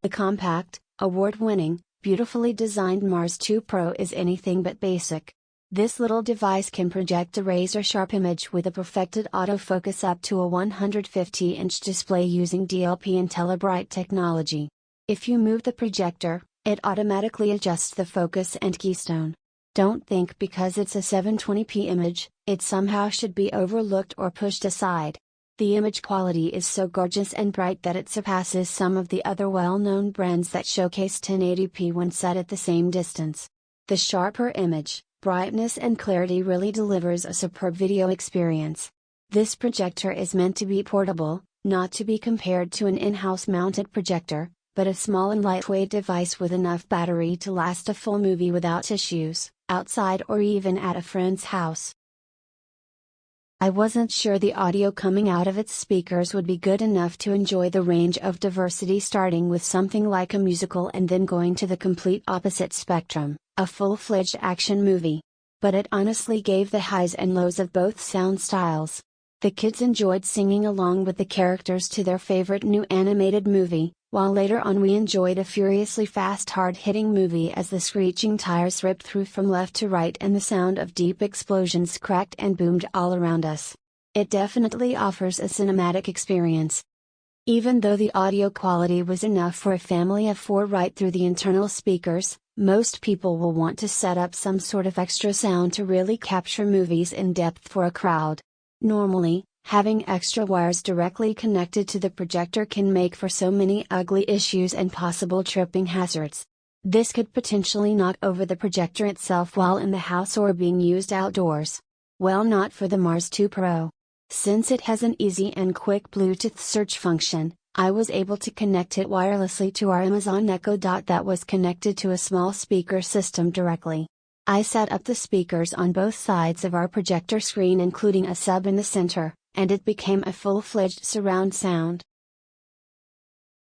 The compact, award-winning, beautifully designed Mars 2 Pro is anything but basic. This little device can project a razor-sharp image with a perfected autofocus up to a 150-inch display using DLP IntelliBright technology. If you move the projector, it automatically adjusts the focus and keystone. Don't think because it's a 720p image, it somehow should be overlooked or pushed aside. The image quality is so gorgeous and bright that it surpasses some of the other well-known brands that showcase 1080p when set at the same distance. The sharper image, brightness and clarity really delivers a superb video experience. This projector is meant to be portable, not to be compared to an in-house mounted projector, but a small and lightweight device with enough battery to last a full movie without issues, outside or even at a friend's house. I wasn't sure the audio coming out of its speakers would be good enough to enjoy the range of diversity, starting with something like a musical and then going to the complete opposite spectrum, a full-fledged action movie. But it honestly gave the highs and lows of both sound styles. The kids enjoyed singing along with the characters to their favorite new animated movie, while later on we enjoyed a furiously fast hard-hitting movie as the screeching tires ripped through from left to right and the sound of deep explosions cracked and boomed all around us. It definitely offers a cinematic experience. Even though the audio quality was enough for a family of 4 right through the internal speakers, most people will want to set up some sort of extra sound to really capture movies in depth for a crowd. Normally, having extra wires directly connected to the projector can make for so many ugly issues and possible tripping hazards. This could potentially knock over the projector itself while in the house or being used outdoors. Well, not for the Mars 2 Pro. Since it has an easy and quick Bluetooth search function, I was able to connect it wirelessly to our Amazon Echo Dot that was connected to a small speaker system directly. I set up the speakers on both sides of our projector screen, including a sub in the center, and it became a full-fledged surround sound.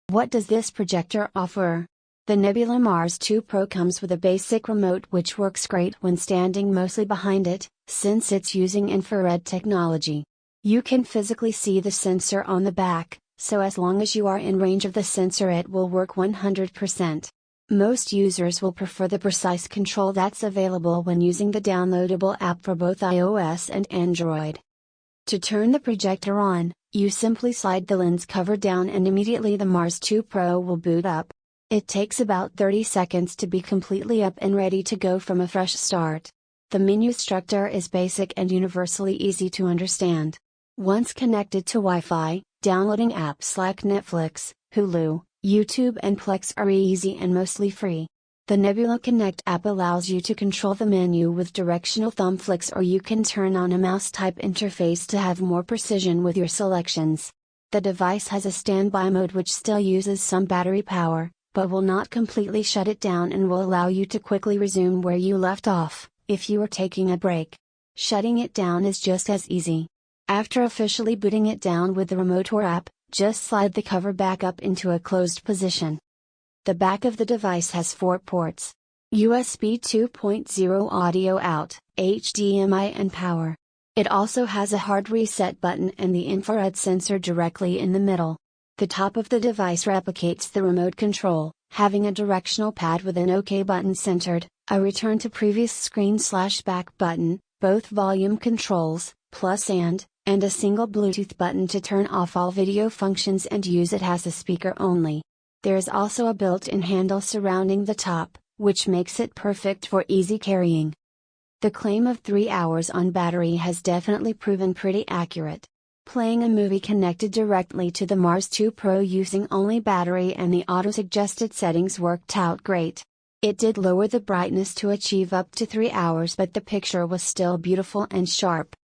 What does this projector offer? The Nebula Mars 2 Pro comes with a basic remote which works great when standing mostly behind it, since it's using infrared technology. You can physically see the sensor on the back, so as long as you are in range of the sensor it will work 100%. Most users will prefer the precise control that's available when using the downloadable app for both iOS and Android. To turn the projector on, you simply slide the lens cover down and immediately the Mars 2 Pro will boot up. It takes about 30 seconds to be completely up and ready to go from a fresh start. The menu structure is basic and universally easy to understand. Once connected to Wi-Fi, downloading apps like Netflix, Hulu, YouTube and Plex are easy and mostly free. The Nebula Connect app allows you to control the menu with directional thumb flicks, or you can turn on a mouse-type interface to have more precision with your selections. The device has a standby mode which still uses some battery power, but will not completely shut it down and will allow you to quickly resume where you left off, if you are taking a break. Shutting it down is just as easy. After officially booting it down with the remote or app, just slide the cover back up into a closed position. The back of the device has 4 ports: USB 2.0 audio out, HDMI and power. It also has a hard reset button and the infrared sensor directly in the middle. The top of the device replicates the remote control, having a directional pad with an OK button centered, a return to previous screen/back button, both volume controls, plus and a single Bluetooth button to turn off all video functions and use it as a speaker only. There is also a built-in handle surrounding the top, which makes it perfect for easy carrying. The claim of 3 hours on battery has definitely proven pretty accurate. Playing a movie connected directly to the Mars 2 Pro using only battery and the auto-suggested settings worked out great. It did lower the brightness to achieve up to 3 hours, but the picture was still beautiful and sharp.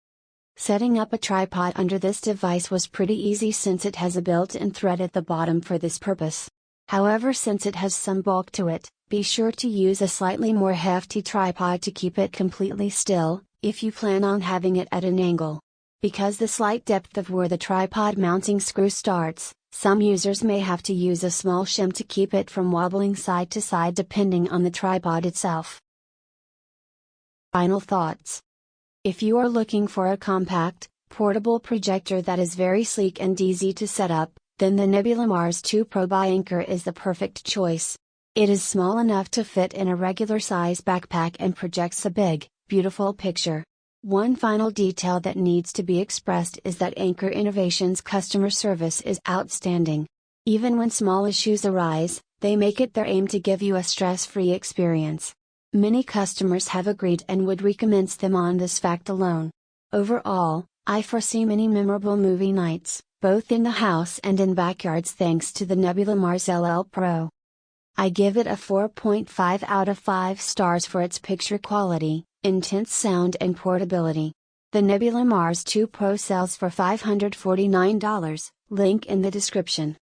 Setting up a tripod under this device was pretty easy since it has a built-in thread at the bottom for this purpose. However, since it has some bulk to it, be sure to use a slightly more hefty tripod to keep it completely still, if you plan on having it at an angle. Because the slight depth of where the tripod mounting screw starts, some users may have to use a small shim to keep it from wobbling side to side depending on the tripod itself. Final thoughts. If you are looking for a compact, portable projector that is very sleek and easy to set up, then the Nebula Mars 2 Pro by Anker is the perfect choice. It is small enough to fit in a regular size backpack and projects a big, beautiful picture. One final detail that needs to be expressed is that Anker Innovation's customer service is outstanding. Even when small issues arise, they make it their aim to give you a stress-free experience. Many customers have agreed and would recommend them on this fact alone. Overall, I foresee many memorable movie nights, both in the house and in backyards thanks to the Nebula Mars LL Pro. I give it a 4.5 out of 5 stars for its picture quality, intense sound and portability. The Nebula Mars 2 Pro sells for $549, link in the description.